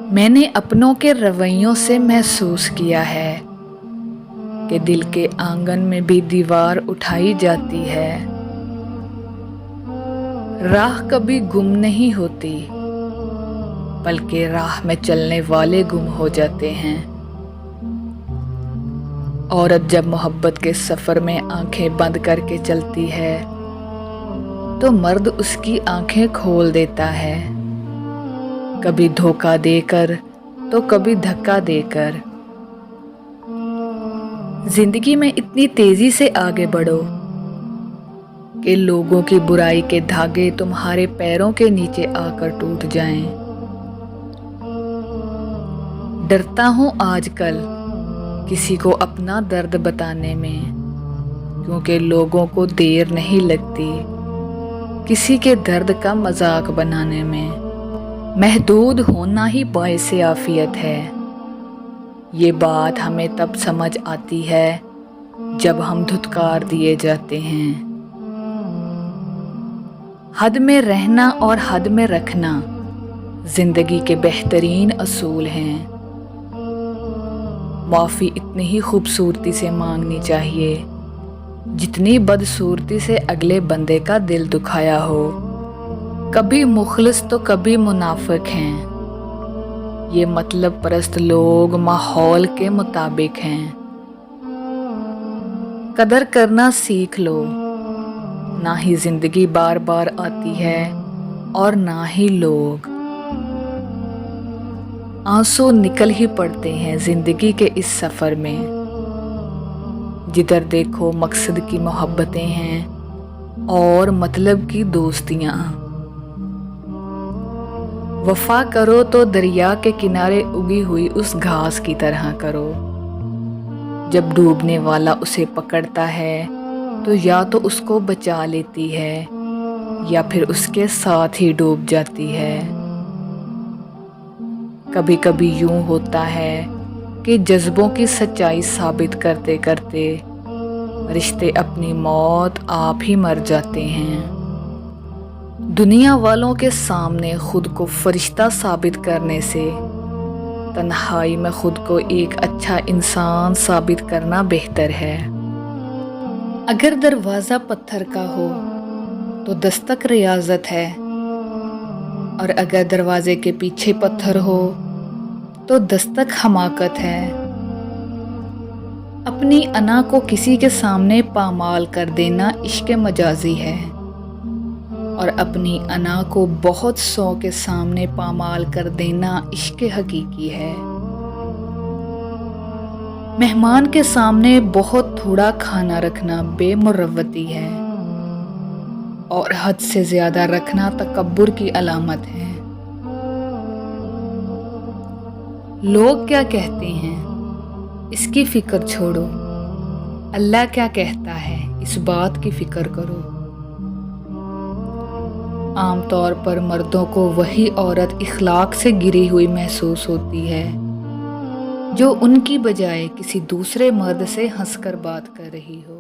मैंने अपनों के रवैयों से महसूस किया है कि दिल के आंगन में भी दीवार उठाई जाती है। राह कभी गुम नहीं होती, बल्कि राह में चलने वाले गुम हो जाते हैं। औरत जब मोहब्बत के सफ़र में आंखें बंद करके चलती है तो मर्द उसकी आंखें खोल देता है, कभी धोखा देकर तो कभी धक्का देकर। जिंदगी में इतनी तेजी से आगे बढ़ो कि लोगों की बुराई के धागे तुम्हारे पैरों के नीचे आकर टूट जाएं। डरता हूँ आजकल किसी को अपना दर्द बताने में, क्योंकि लोगों को देर नहीं लगती किसी के दर्द का मजाक बनाने में। महदूद होना ही बाइसे आफियत है, ये बात हमें तब समझ आती है जब हम धुतकार दिए जाते हैं। हद में रहना और हद में रखना जिंदगी के बेहतरीन असूल हैं। माफ़ी इतनी ही खूबसूरती से मांगनी चाहिए जितनी बदसूरती से अगले बंदे का दिल दुखाया हो। कभी मुखलिस तो कभी मुनाफिक हैं, ये मतलब परस्त लोग माहौल के मुताबिक हैं। कदर करना सीख लो, ना ही जिंदगी बार बार आती है और ना ही लोग। आंसू निकल ही पड़ते हैं जिंदगी के इस सफ़र में, जिधर देखो मकसद की मोहब्बतें हैं और मतलब की दोस्तियाँ। वफा करो तो दरिया के किनारे उगी हुई उस घास की तरह करो। जब डूबने वाला उसे पकड़ता है तो या तो उसको बचा लेती है या फिर उसके साथ ही डूब जाती है। कभी कभी यूं होता है कि जज्बों की सच्चाई साबित करते करते रिश्ते अपनी मौत आप ही मर जाते हैं। दुनिया वालों के सामने खुद को फरिश्ता साबित करने से तन्हाई में खुद को एक अच्छा इंसान साबित करना बेहतर है। अगर दरवाज़ा पत्थर का हो तो दस्तक रियाजत है, और अगर दरवाजे के पीछे पत्थर हो तो दस्तक हमाकत है। अपनी अना को किसी के सामने पामाल कर देना इश्क मजाजी है, और अपनी अना को बहुत सौ के सामने पामाल कर देना इश्क हकीकी है। मेहमान के सामने बहुत थोड़ा खाना रखना बेमुरव्वती है, और हद से ज्यादा रखना तकब्बुर की अलामत है। लोग क्या कहते हैं इसकी फिक्र छोड़ो, अल्लाह क्या कहता है इस बात की फिक्र करो। आमतौर पर मर्दों को वही औरत इखलाक से गिरी हुई महसूस होती है जो उनकी बजाय किसी दूसरे मर्द से हंसकर बात कर रही हो।